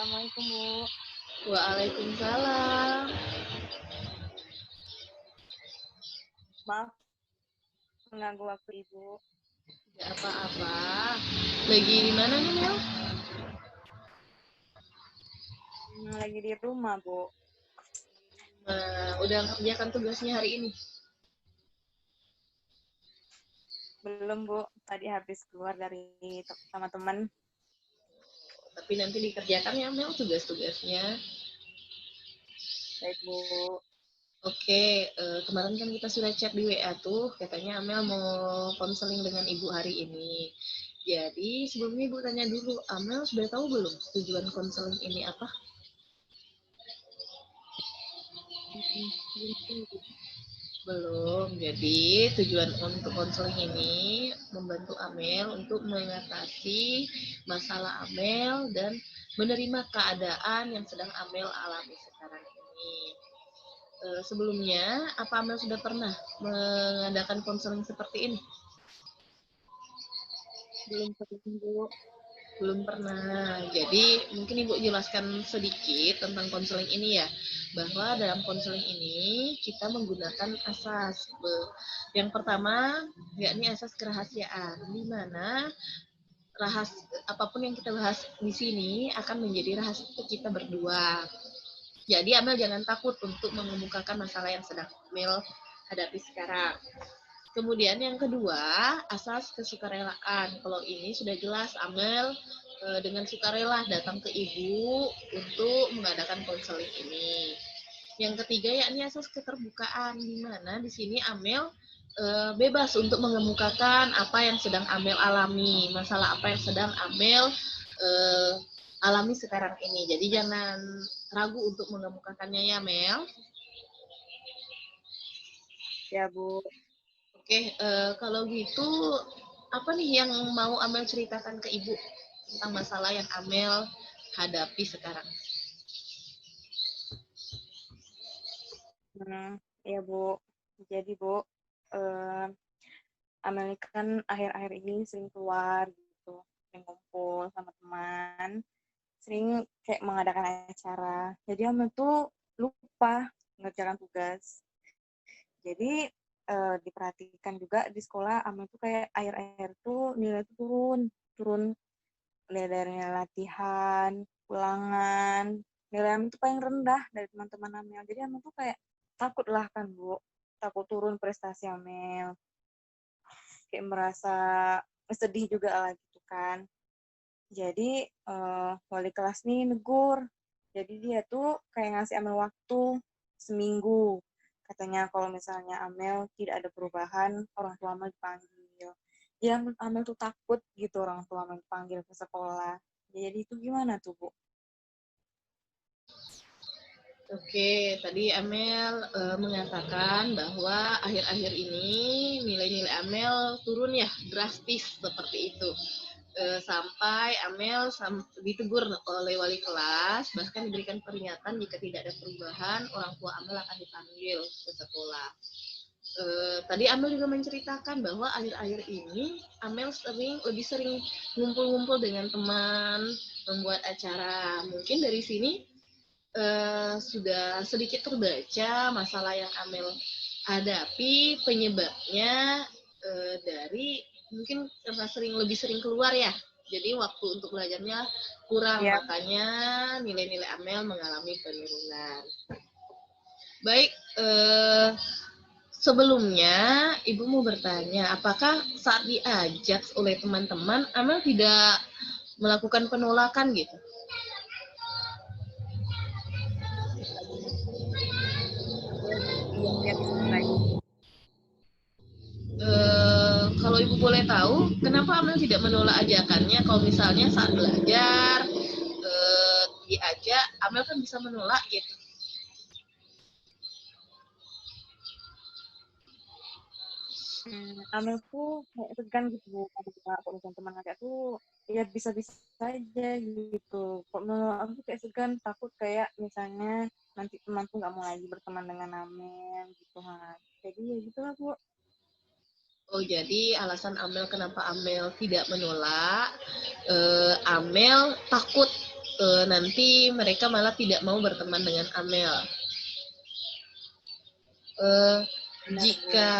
Assalamualaikum, Bu. Waalaikumsalam. Maaf mengganggu waktu Ibu. Gak apa-apa. Lagi di mana nih, Mel? Lagi di rumah, Bu. Udah ngerjakan tugasnya hari ini? Belum, Bu. Tadi habis keluar dari sama teman. Tapi nanti dikerjakan ya, Mel, tugas-tugasnya. Baik, Bu. Oke, kemarin kan kita sudah chat di WA tuh, katanya Amel mau konseling dengan Ibu hari ini. Jadi sebelumnya Ibu tanya dulu, Amel sudah tahu belum tujuan konseling ini apa? Belum. Jadi tujuan untuk konseling ini membantu Amel untuk mengatasi masalah Amel dan menerima keadaan yang sedang Amel alami sekarang ini. Sebelumnya, apa Amel sudah pernah mengadakan konseling seperti ini? Belum ketemu, Bu. Belum pernah. Jadi mungkin Ibu jelaskan sedikit tentang konseling ini ya. Bahwa dalam konseling ini kita menggunakan asas. Yang pertama, yakni asas kerahasiaan, di mana apapun yang kita bahas di sini akan menjadi rahasia kita berdua. Jadi Amel jangan takut untuk mengemukakan masalah yang sedang Amel hadapi sekarang. Kemudian yang kedua, asas kesukarelaan. Kalau ini sudah jelas, Amel dengan sukarela datang ke ibu untuk mengadakan konseling ini. Yang ketiga, yakni asas keterbukaan, di mana di sini Amel bebas untuk mengemukakan apa yang sedang Amel alami, masalah apa yang sedang Amel alami sekarang ini. Jadi jangan ragu untuk mengemukakannya ya, Mel. Ya, Bu. Oke, kalau gitu apa nih yang mau Amel ceritakan ke Ibu tentang masalah yang Amel hadapi sekarang? Ya, Bu. Jadi, Bu, eh, Amel kan akhir-akhir ini sering keluar gitu, sering kumpul sama teman, sering kayak mengadakan acara. Jadi Amel tuh lupa mengerjakan tugas. Jadi diperhatikan juga di sekolah Amel tuh kayak akhir-akhir tuh nilai tuh turun nilai dari latihan, ulangan, nilai Amel tuh paling rendah dari teman-teman Amel. Jadi Amel tuh kayak takut lah kan, Bu, takut turun prestasi Amel, kayak merasa sedih juga lah gitu kan. Jadi wali kelas nih negur. Jadi dia tuh kayak ngasih Amel waktu seminggu. Katanya kalau misalnya Amel tidak ada perubahan, orang tua Amel dipanggil. Jadi Amel tuh takut gitu orang tua Amel dipanggil ke sekolah. Jadi itu gimana tuh, Bu? Oke, tadi Amel mengatakan bahwa akhir-akhir ini nilai-nilai Amel turun ya drastis seperti itu. Sampai Amel ditegur oleh wali kelas, bahkan diberikan peringatan jika tidak ada perubahan, orang tua Amel akan dipanggil ke sekolah. Tadi Amel juga menceritakan bahwa akhir-akhir ini Amel lebih sering ngumpul-ngumpul dengan teman, membuat acara. Mungkin dari sini sudah sedikit terbaca masalah yang Amel hadapi, penyebabnya dari mungkin karena lebih sering keluar ya. Jadi waktu untuk belajarnya kurang, Ya, makanya nilai-nilai Amel mengalami penurunan. Baik, sebelumnya Ibu mau bertanya, apakah saat diajak oleh teman-teman, Amel tidak melakukan penolakan gitu? belum lihat lagi. Kalau Ibu boleh tahu, kenapa Amel tidak menolak ajakannya? Kalau misalnya saat belajar diajak, Amel kan bisa menolak gitu. Amel tuh kayak segan gitu, Bu. Kalau misalnya teman ngajak tuh ya bisa-bisa saja gitu. Kok menurut aku kayak segan, takut kayak misalnya nanti teman tuh nggak mau lagi berteman dengan Amel gitu kan. Jadi ya gitu lah, Bu. Oh, jadi alasan Amel kenapa Amel tidak menolak, Amel takut nanti mereka malah tidak mau berteman dengan Amel. Jika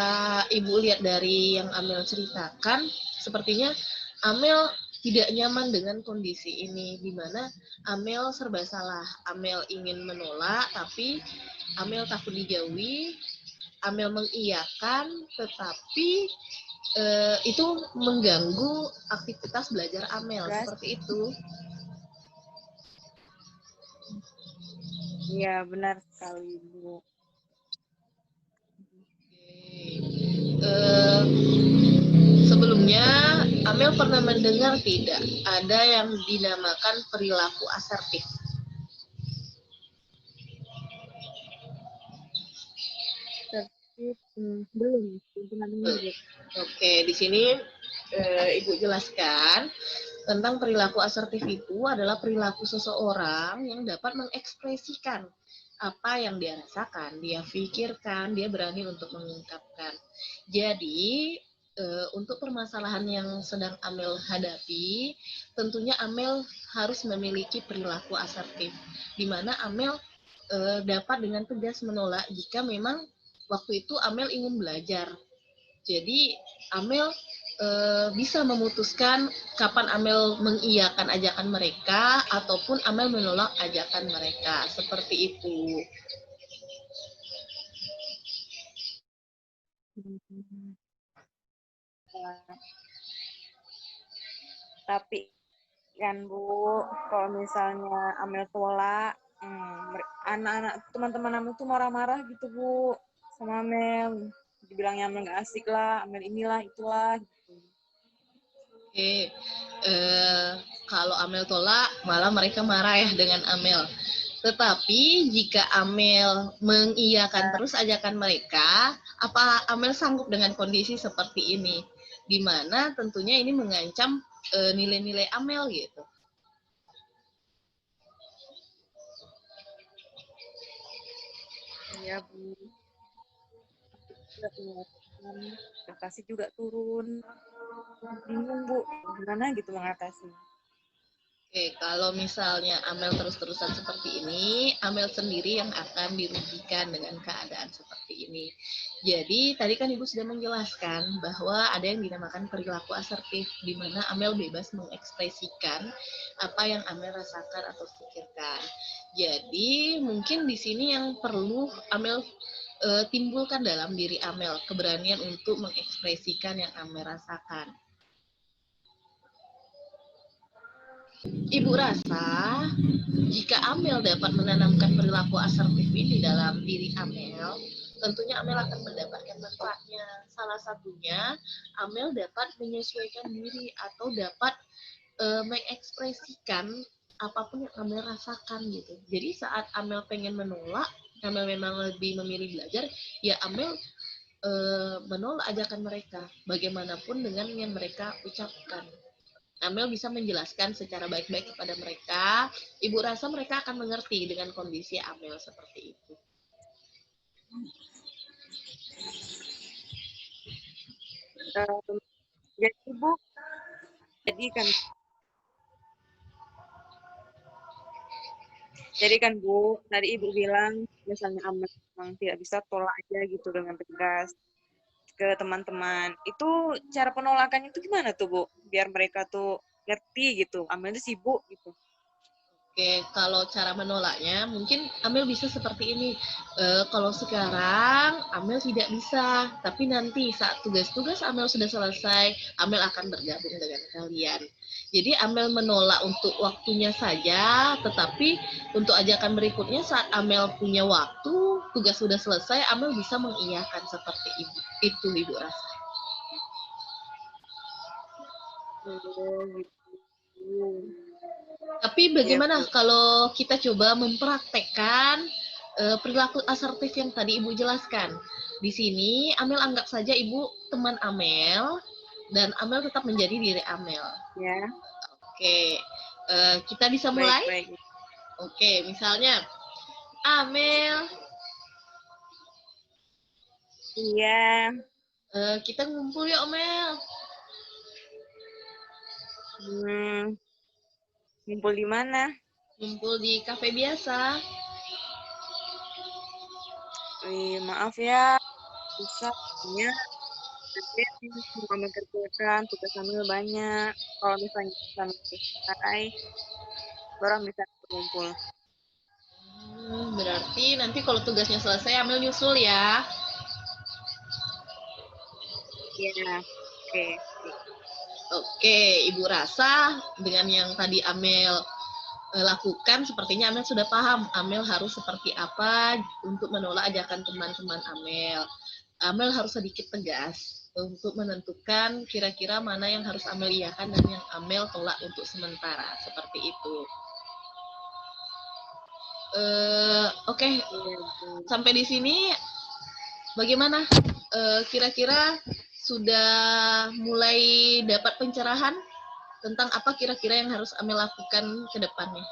Ibu lihat dari yang Amel ceritakan, sepertinya Amel tidak nyaman dengan kondisi ini, di mana Amel serba salah. Amel ingin menolak, tapi Amel takut dijauhi. Amel mengiyakan, tetapi itu mengganggu aktivitas belajar Amel, seperti itu. Iya, benar sekali, Bu. Sebelumnya, Amel pernah mendengar tidak ada yang dinamakan perilaku asertif? Belum pernah dengar, Bu. Oke, di sini Ibu jelaskan tentang perilaku asertif itu adalah perilaku seseorang yang dapat mengekspresikan apa yang dia rasakan, dia pikirkan, dia berani untuk mengungkapkan. Jadi, untuk permasalahan yang sedang Amel hadapi, tentunya Amel harus memiliki perilaku asertif, di mana Amel dapat dengan tegas menolak jika memang waktu itu Amel ingin belajar. Jadi Amel bisa memutuskan kapan Amel mengiyakan ajakan mereka ataupun Amel menolak ajakan mereka. Seperti itu. Tapi kan Bu, kalau misalnya Amel tolak, anak-anak teman-teman Amel tuh marah-marah gitu Bu sama Amel, dibilangnya Amel nggak asik lah, Amel inilah itulah gitu. Oke, kalau Amel tolak malah mereka marah ya dengan Amel. Tetapi jika Amel mengiyakan terus ajakan mereka, apa Amel sanggup dengan kondisi seperti ini? Di mana tentunya ini mengancam nilai-nilai Amel gitu. Iya Bu, prestasi juga turun, bingung Bu, gimana gitu mengatasi. Oke, kalau misalnya Amel terus-terusan seperti ini, Amel sendiri yang akan dirugikan dengan keadaan seperti ini. Jadi, tadi kan Ibu sudah menjelaskan bahwa ada yang dinamakan perilaku asertif, di mana Amel bebas mengekspresikan apa yang Amel rasakan atau pikirkan. Jadi, mungkin di sini yang perlu Amel timbulkan dalam diri Amel, keberanian untuk mengekspresikan yang Amel rasakan. Ibu rasa jika Amel dapat menanamkan perilaku asertif ini dalam diri Amel, tentunya Amel akan mendapatkan manfaatnya. Salah satunya, Amel dapat menyesuaikan diri atau dapat mengekspresikan apapun yang Amel rasakan gitu. Jadi saat Amel pengen menolak, Amel memang lebih memilih belajar, ya Amel menolak ajakan mereka, bagaimanapun dengan yang mereka ucapkan. Amel bisa menjelaskan secara baik-baik kepada mereka. Ibu rasa mereka akan mengerti dengan kondisi Amel seperti itu. Jadi Bu, jadi kan Bu, tadi Ibu bilang misalnya Amel memang tidak bisa tolak aja gitu dengan tegas ke teman-teman. Itu cara penolakannya itu gimana tuh Bu? Biar mereka tuh ngerti gitu. Amel itu sibuk gitu. Oke, kalau cara menolaknya mungkin Amel bisa seperti ini. Kalau sekarang Amel tidak bisa, tapi nanti saat tugas-tugas Amel sudah selesai, Amel akan bergabung dengan kalian. Jadi Amel menolak untuk waktunya saja, tetapi untuk ajakan berikutnya saat Amel punya waktu, tugas sudah selesai, Amel bisa mengiyakan seperti itu. Itu Ibu rasa. Oh, gitu. Tapi bagaimana kalau kita coba mempraktekkan perilaku asertif yang tadi Ibu jelaskan? Di sini Amel anggap saja Ibu teman Amel dan Amel tetap menjadi diri Amel. Ya. Oke, kita bisa mulai? Baik. Oke, misalnya Amel. Iya. Kita ngumpul yuk Amel. Ngumpul di mana? Ngumpul di kafe biasa. Maaf ya, bisa punya nanti mau mengerjakan tugas Amel banyak. Kalau misalnya sama selesai, orang bisa berkumpul. Berarti nanti kalau tugasnya selesai Amel nyusul ya. Iya, oke. Oke, Ibu rasa dengan yang tadi Amel lakukan, sepertinya Amel sudah paham Amel harus seperti apa untuk menolak ajakan teman-teman Amel. Amel harus sedikit tegas untuk menentukan kira-kira mana yang harus Amel iakan dan yang Amel tolak untuk sementara, seperti itu. Oke, Iya, sampai di sini bagaimana? Kira-kira sudah mulai dapat pencerahan tentang apa kira-kira yang harus Amel lakukan ke depannya?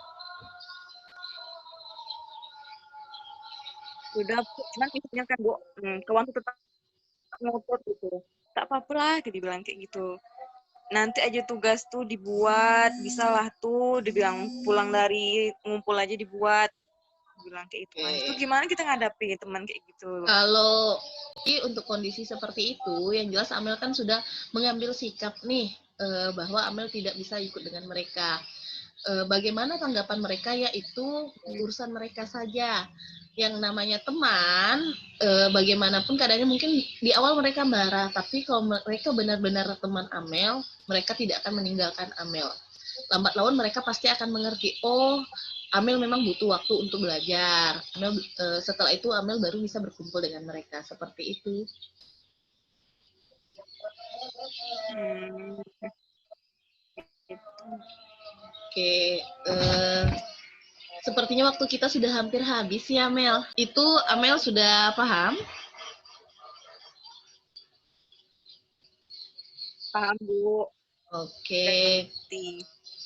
sudah, cuman misalnya kan Bu, kawan tuh tetap ngotot gitu. Tak apa-apa lah, dibilang kayak gitu. Nanti aja tugas tuh dibuat, bisa lah tuh dibilang pulang dari ngumpul aja dibuat. Bilang kayak gitu kan. Itu Oke. gimana kita ngadapi teman kayak gitu? Kalau untuk kondisi seperti itu, yang jelas Amel kan sudah mengambil sikap nih bahwa Amel tidak bisa ikut dengan mereka. Bagaimana tanggapan mereka yaitu urusan mereka saja. Yang namanya teman, bagaimanapun keadaannya mungkin di awal mereka marah, tapi kalau mereka benar-benar teman Amel, mereka tidak akan meninggalkan Amel. Lambat laun mereka pasti akan mengerti, oh Amel memang butuh waktu untuk belajar. Setelah itu Amel baru bisa berkumpul dengan mereka, seperti itu. Hmm, itu. Oke, sepertinya waktu kita sudah hampir habis ya Amel. Itu Amel sudah paham? Paham Bu, Oke, udah ngerti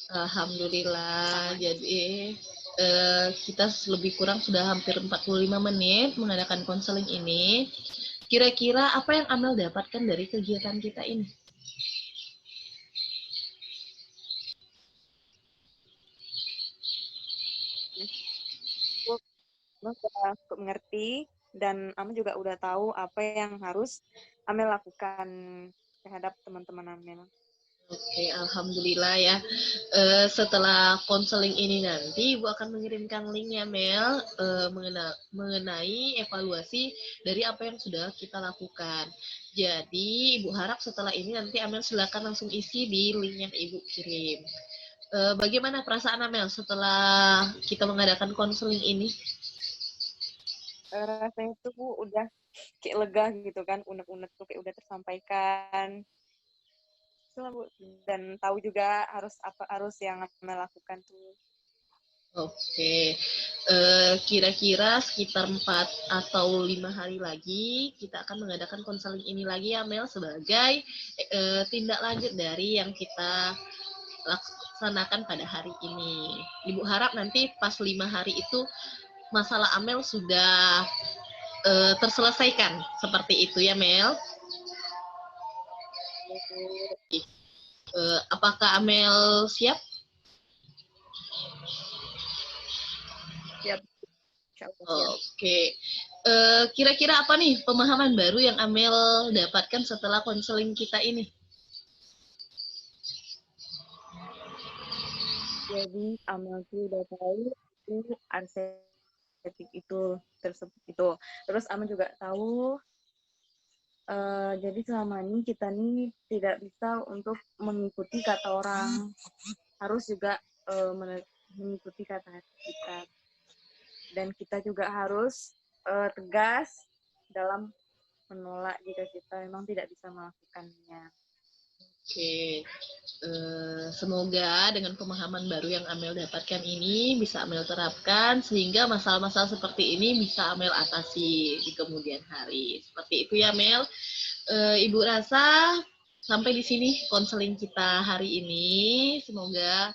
alhamdulillah. sama. Jadi kita lebih kurang sudah hampir 45 menit mengadakan konseling ini. Kira-kira apa yang Amel dapatkan dari kegiatan kita ini? Kamu sudah cukup mengerti dan Amel juga udah tahu apa yang harus Amel lakukan terhadap teman-teman Amel. Oke, alhamdulillah ya. Setelah konseling ini nanti, Ibu akan mengirimkan linknya, Mel, mengenai evaluasi dari apa yang sudah kita lakukan. Jadi, Ibu harap setelah ini nanti Amel silakan langsung isi di link yang Ibu kirim. Bagaimana perasaan Amel setelah kita mengadakan konseling ini? Rasanya tuh Bu udah kayak lega gitu kan, unek-unek tuh kayak udah tersampaikan. Itulah Bu, dan tahu juga harus yang Amel lakukan tuh. Oke, kira-kira sekitar 4 atau 5 hari lagi kita akan mengadakan konseling ini lagi ya Mel sebagai tindak lanjut dari yang kita laksanakan pada hari ini. Ibu harap nanti pas 5 hari itu masalah Amel sudah terselesaikan seperti itu ya Mel. Apakah Amel siap? Siap, siap. Oke. Kira-kira apa nih pemahaman baru yang Amel dapatkan setelah konseling kita ini? Jadi Amel tuh udah tahu itu anestetik itu tersebut itu. Terus Amel juga tahu jadi selama ini kita nih tidak bisa untuk mengikuti kata orang, harus juga mengikuti kata hati kita. Dan kita juga harus tegas dalam menolak jika kita memang tidak bisa melakukannya. Oke, semoga dengan pemahaman baru yang Amel dapatkan ini bisa Amel terapkan sehingga masalah-masalah seperti ini bisa Amel atasi di kemudian hari. Seperti itu ya Amel. Ibu rasa sampai di sini konseling kita hari ini. Semoga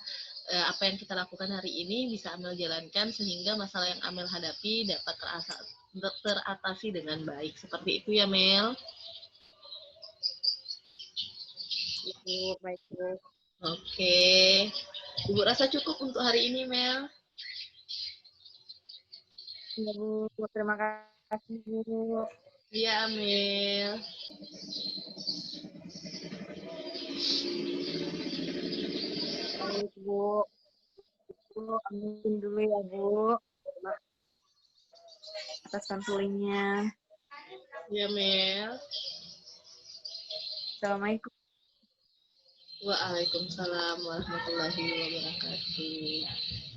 apa yang kita lakukan hari ini bisa Amel jalankan sehingga masalah yang Amel hadapi dapat teratasi dengan baik. Seperti itu ya Mel. Itu baik. Oke, Ibu rasa cukup untuk hari ini Mel. Ya, Bu. Terima kasih, Bu. Iya, Amel. Baik, Bu. Bu, amin dulu ya, Bu. Terima atas konselingnya. Iya, Mel. Assalamualaikum. Waalaikumsalam warahmatullahi wabarakatuh.